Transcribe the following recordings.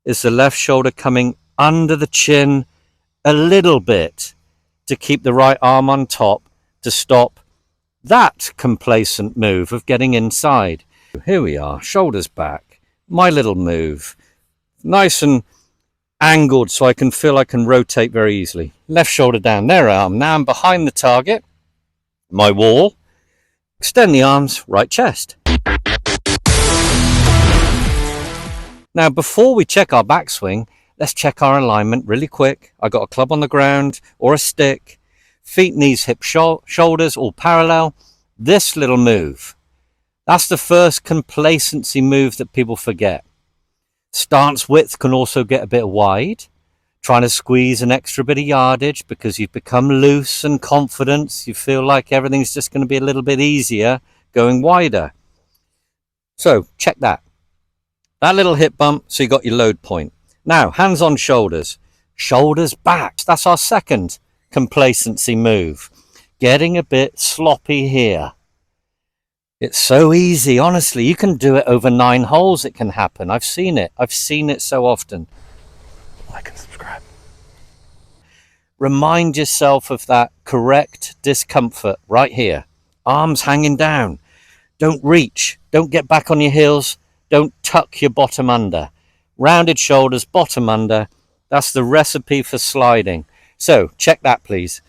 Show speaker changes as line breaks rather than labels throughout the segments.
is the left shoulder coming under the chin a little bit to keep the right arm on top to stop that complacent move of getting inside. Here we are, shoulders back, my little move, nice and angled so I can feel I can rotate very easily. Left shoulder down, there I am. Now I'm behind the target, my wall. Extend the arms, right chest. Now before we check our backswing, let's check our alignment really quick. I got a club on the ground or a stick, feet, knees, hips, shoulders all parallel. This little move, that's the first complacency move that people forget. Stance width can also get a bit wide, trying to squeeze an extra bit of yardage because you've become loose and confident. You feel like everything's just going to be a little bit easier going wider. So check that little hip bump, so you got your load point. Now hands on shoulders, shoulders back. That's our second complacency move. Getting a bit sloppy here. It's so easy, honestly. You can do it over 9 holes. It can happen. I've seen it so often. Like and subscribe. Remind yourself of that correct discomfort right here. Arms hanging down. Don't reach. Don't get back on your heels. Don't tuck your bottom under. Rounded shoulders, bottom under. That's the recipe for sliding. So check that, please.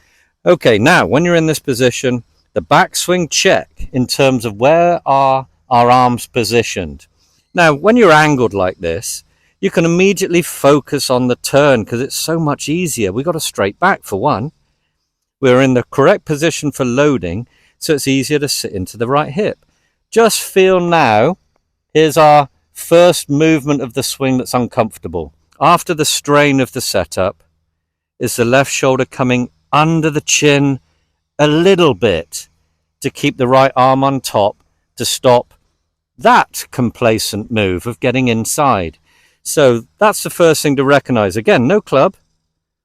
Okay, now when you're in this position, the backswing check in terms of where are our arms positioned. Now, when you're angled like this, you can immediately focus on the turn because it's so much easier. We've got a straight back for one. We're in the correct position for loading, so it's easier to sit into the right hip. Just feel now, here's our first movement of the swing that's uncomfortable. After the strain of the setup, is the left shoulder coming under the chin a little bit to keep the right arm on top to stop that complacent move of getting inside. So that's the first thing to recognize. Again, no club.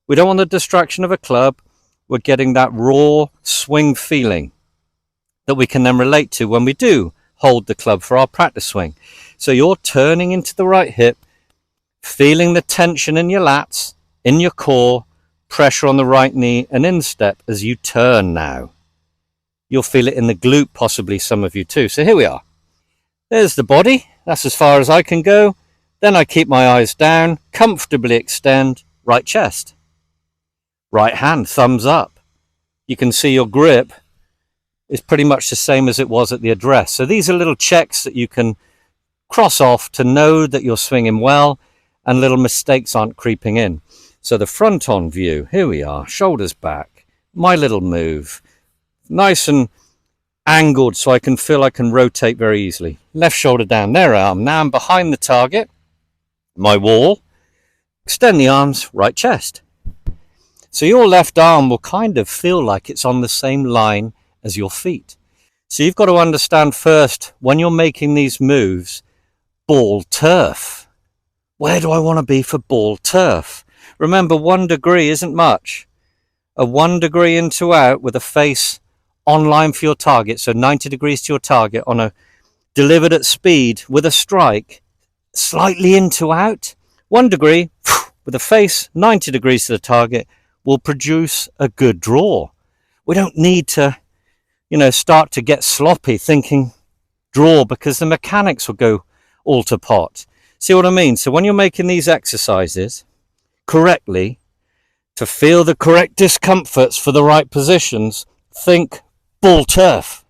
We don't want the distraction of a club. We're getting that raw swing feeling that we can then relate to when we do hold the club for our practice swing. So you're turning into the right hip, feeling the tension in your lats, in your core, pressure on the right knee and instep as you turn now. You'll feel it in the glute, possibly some of you too. So here we are. There's the body. That's as far as I can go. Then I keep my eyes down, comfortably extend, right chest. Right hand, thumbs up. You can see your grip is pretty much the same as it was at the address. So these are little checks that you can cross off to know that you're swinging well and little mistakes aren't creeping in. So the front on view, here we are, shoulders back, my little move, nice and angled so I can feel I can rotate very easily. Left shoulder down, there I am. Now I'm behind the target, my wall, extend the arms, right chest. So your left arm will kind of feel like it's on the same line as your feet. So you've got to understand first, when you're making these moves, ball turf. Where do I want to be for ball turf? Remember, 1 degree isn't much. A 1 degree in to out with a face on line for your target, so 90 degrees to your target on a delivered at speed with a strike, slightly in to out. 1 degree with a face 90 degrees to the target will produce a good draw. We don't need to, start to get sloppy thinking draw because the mechanics will go all to pot. See what I mean? So when you're making these exercises correctly, to feel the correct discomforts for the right positions, think ball turf.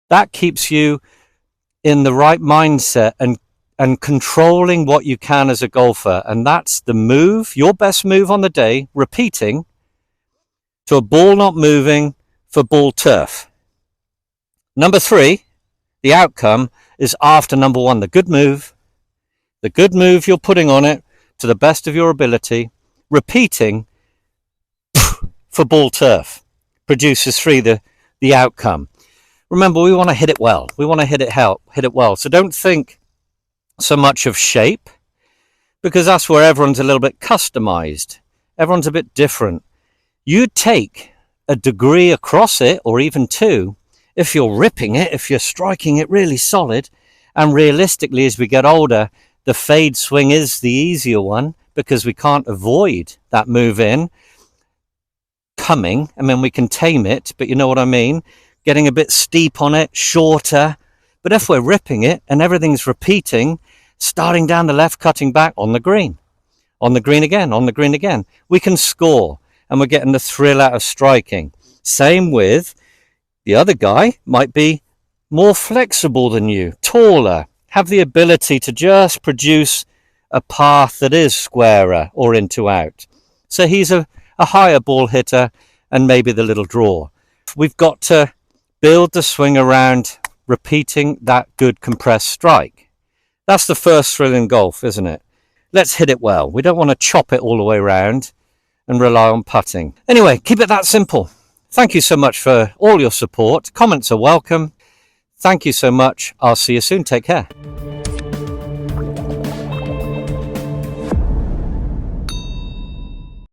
That keeps you in the right mindset and controlling what you can as a golfer. And that's the move, your best move on the day, repeating to a ball not moving for ball turf. Number 3, the outcome is after number 1, the good move you're putting on it to the best of your ability, repeating for ball turf produces 3, the outcome. Remember, we want to hit it well. We want to hit it well. So don't think so much of shape, because that's where everyone's a little bit customized. Everyone's a bit different. You take a degree across it, or even 2, if you're ripping it, if you're striking it really solid, And realistically, as we get older, the fade swing is the easier one because we can't avoid that move in coming. I mean, we can tame it, but you know what I mean? Getting a bit steep on it, shorter. But if we're ripping it and everything's repeating, starting down the left, cutting back on the green again, on the green again, we can score and we're getting the thrill out of striking. Same with the other guy, might be more flexible than you, taller, have the ability to just produce a path that is squarer or into out. So he's a higher ball hitter and maybe the little draw. We've got to build the swing around repeating that good compressed strike. That's the first thrill in golf, isn't it? Let's hit it well. We don't want to chop it all the way around and rely on putting. Anyway, keep it that simple. Thank you so much for all your support. Comments are welcome. Thank you so much. I'll see you soon. Take care.